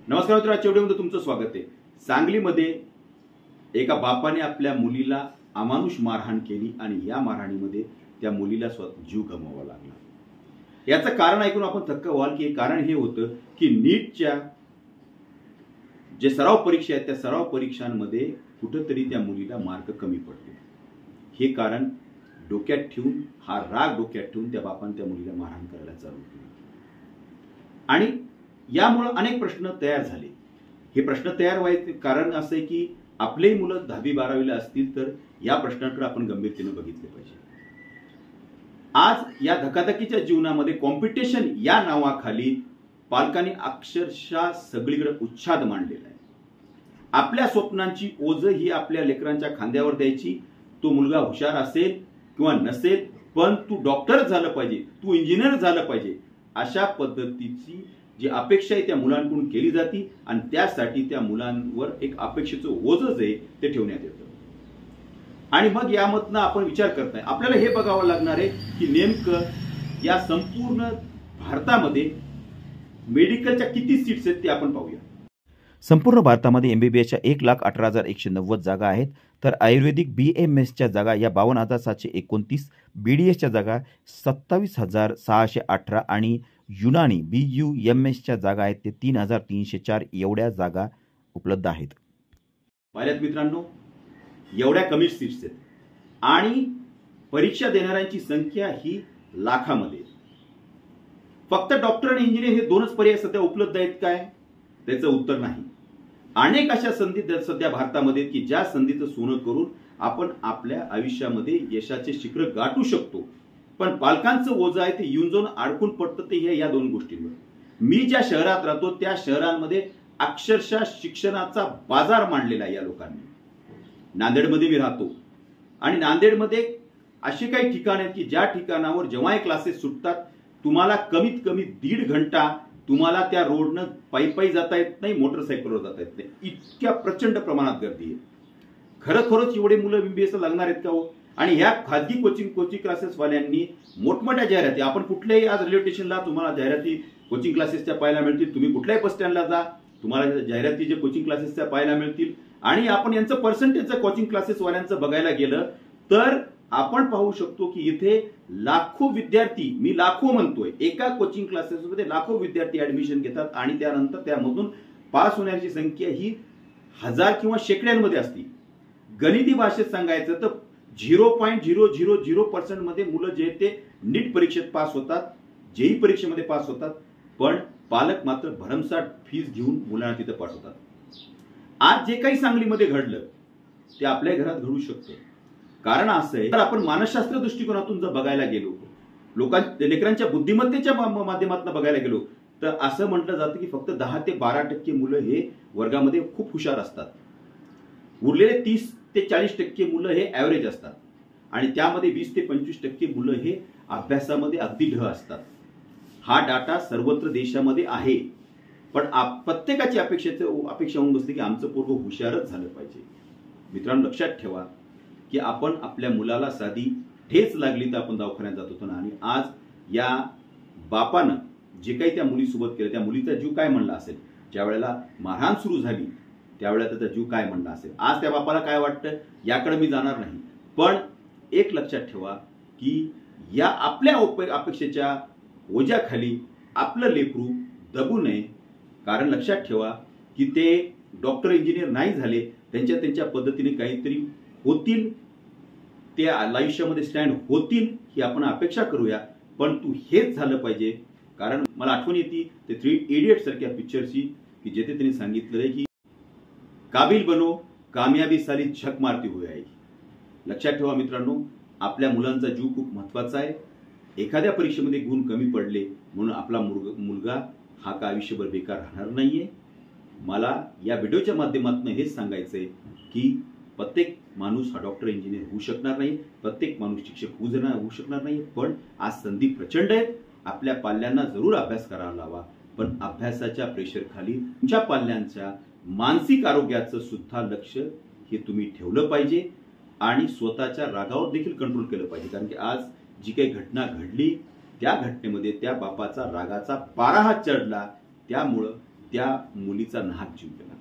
नमस्कार मित्रांनो, आजच्या व्हिडिओमध्ये तुमचं स्वागत आहे। सांगलीमध्ये एका बापाने आपल्या मुलीला अमानुष मारहाण केली आणि या मारहाणीमध्ये त्या मुलीला जीव गमवावा लागला। याचं कारण ऐकून आपण थक्क व्हाल की कारण हे होतं की नीटच्या जे सराव परीक्षा आहेत त्या सराव परीक्षांमध्ये कुठेतरी त्या मुलीला मार्क कमी पडले। हे कारण डोक्यात ठेवून, हा राग डोक्यात ठेवून त्या बापाने त्या मुलीला मारहाण करायला चालू केली आणि यामुळे अनेक प्रश्न तयार झाले। हे प्रश्न तयार व्हायचे कारण असं आहे की आपले मुलं 10वी 12वीला असतील तर या प्रश्नांकडे आपण गंभीरतेने बघितले पाहिजे। आज या धकाधकीच्या जीवनामध्ये कॉम्पिटिशन या नावाखाली पालकांनी अक्षरशः सगळीकडे उच्छाद मांडलेला आहे। आपल्या स्वप्नांची ओझ ही आपल्या लेकरांच्या खांद्यावर द्यायची। तो मुलगा हुशार असेल किंवा नसेल, पण तू डॉक्टर झालं पाहिजे, तू इंजिनियर झालं पाहिजे, अशा पद्धतीची जी अपेक्षा आहे त्या मुलांकडून केली जाते आणि त्यासाठी त्या मुलांवर एक अपेक्षेचं ओझं जे ते ठेवण्यात येतं। आणि मग यामधनं आपण विचार करत नाही, आपल्याला हे बघावं लागणार आहे की नेमकं या संपूर्ण भारतामध्ये मेडिकलच्या किती सीट्स आहेत ते आपण पाहूया। संपूर्ण भारतामध्ये एमबीबीएसच्या 1,18,190 जागा आहेत, तर आयुर्वेदिक BMSच्या जागा या 52,729, BDSच्या जागा 27,618 आणि युनानी BUMSच्या जागा आहेत ते 3,304 एवढ्या जागा उपलब्ध आहेत। पाहिल्यात मित्रांनो, एवढ्या कमी सीट्स आहेत आणि परीक्षा देणाऱ्यांची संख्या ही लाखामध्ये। फक्त डॉक्टर आणि इंजिनियर हे दोनच पर्याय सध्या उपलब्ध आहेत काय? त्याचं उत्तर नाही। अनेक अशा संधी सध्या भारतामध्ये की ज्या संधीचं सोनं करून आपण आपल्या आयुष्यामध्ये यशाचे शिखर गाठू शकतो, पण पालकांचं ओझं आहे ते येऊन जाऊन अडकून पडतं ते या दोन गोष्टींवर। मी ज्या शहरात राहतो त्या शहरांमध्ये अक्षरशः शिक्षणाचा बाजार मांडलेला आहे या लोकांनी। नांदेडमध्ये मी राहतो आणि नांदेडमध्ये अशी काही ठिकाण आहेत की ज्या ठिकाणावर जेव्हा क्लासेस सुटतात तुम्हाला कमीत कमी 1.5 घंटा तुम्हाला त्या रोडनं पायी जाता येत नाही, मोटरसायकलवर जाता येत नाही, इतक्या प्रचंड प्रमाणात गर्दी आहे। खरोखरच एवढे मुलं MBBS लागणार आहेत का हो? आणि ह्या खाजगी कोचिंग क्लासेस वाल्यांनी मोठमोठ्या जाहिराती, आपण कुठल्याही आज रेल्वे स्टेशनला तुम्हाला जाहिराती कोचिंग क्लासेसच्या पाहायला मिळतील, तुम्ही कुठल्याही बस स्टँडला जा तुम्हाला जाहिराती जे कोचिंग क्लासेसच्या पाहायला मिळतील। आणि आपण यांचं पर्सेंटेजचं कोचिंग क्लासेस वाल्यांचं बघायला गेलं तर आपण पाहू शकतो की इथे लाखो विद्यार्थी, मी लाखो म्हणतोय, एका कोचिंग क्लासेसमध्ये लाखो विद्यार्थी ऍडमिशन घेतात आणि त्यानंतर त्यामधून पास होण्याची संख्या ही 1000 किंवा शेकड्यांमध्ये असते। गणिती भाषेत सांगायचं तर 0.000% मध्ये मुलं जे ते नीट परीक्षेत पास होतात, जेई परीक्षेमध्ये पास होतात, पण पालक मात्र भरमसाठ फीस घेऊन मुलांना तिथे पाठवतात। आज जे काही सांगलीमध्ये घडलं ते आपल्या घरात घडू शकतं। कारण असं आहे, तर आपण मानसशास्त्र दृष्टिकोनातून जर बघायला गेलो, लेकरांच्या बुद्धिमत्तेच्या माध्यमातून बघायला गेलो तर असं म्हटलं जातं की फक्त 10 ते 12% मुलं हे वर्गामध्ये खूप हुशार असतात, उरलेले 30 ते 40% मुलं हे ऍव्हरेज असतात आणि त्यामध्ये 20 ते 25% मुलं हे अभ्यासामध्ये अगदी ढ असतात। हा डाटा सर्वत्र देशामध्ये आहे, पण प्रत्येकाची अपेक्षा होऊन बसते की आमचं पोरगं हुशारच झालं पाहिजे। मित्रांनो, लक्षात ठेवा की आपण आपल्या मुलाला साधी ठेच लागली तर आपण दवाखान्यात जात होतो ना, आणि आज या बापानं जे काही त्या मुलीसोबत केलं, त्या मुलीचा जीव काय म्हणला असेल, ज्या वेळेला मारहाण सुरू झाली त्यावेळेला त्याचा जीव काय म्हणला असेल। आज त्या बापाला काय वाटतं याकडे मी जाणार नाही, पण एक लक्षात ठेवा की या आपल्या अपेक्षेच्या ओझ्याखाली आपलं लेकरू दबू नये। कारण लक्षात ठेवा की ते डॉक्टर इंजिनियर नाही झाले, त्यांच्या पद्धतीने काहीतरी होतील, ते आयुष्यामध्ये स्टँड होतील ही आपण अपेक्षा करूया, पण तू हेच झालं पाहिजे। कारण मला आठवण येते ते 3 इडियट्स सारख्या पिक्चरची की जेथे त्यांनी सांगितलं की काबिल बनो, कामयाबी साली झक मारती हुई आएगी। लक्षात ठेवा मित्रांनो, आपल्या मुलांचा जीव खूप महत्वाचा आहे। एखाद्या परीक्षेमध्ये गुण कमी पडले म्हणून आपला मुलगा हा का आयुष्यभर बेकार राहणार नाहीये। मला या व्हिडिओच्या माध्यमातून हेच सांगायचंय की प्रत्येक माणूस हा डॉक्टर इंजिनियर होऊ शकणार नाही, प्रत्येक माणूस शिक्षक होऊ शकणार नाही, पण आज संधी प्रचंड आहेत। आपल्या पाल्यांना जरूर अभ्यास करायला लावा, पण अभ्यासाच्या प्रेशर खाली तुमच्या पाल्यांच्या मानसिक आरोग्याचं सुद्धा लक्ष हे तुम्ही ठेवलं पाहिजे आणि स्वतःच्या रागावर देखील कंट्रोल केलं पाहिजे। कारण की आज जी काही घटना घडली त्या घटनेमध्ये त्या बापाचा रागाचा पारा चढला, त्यामुळं त्या मुलीचा नाहक जीव गेला.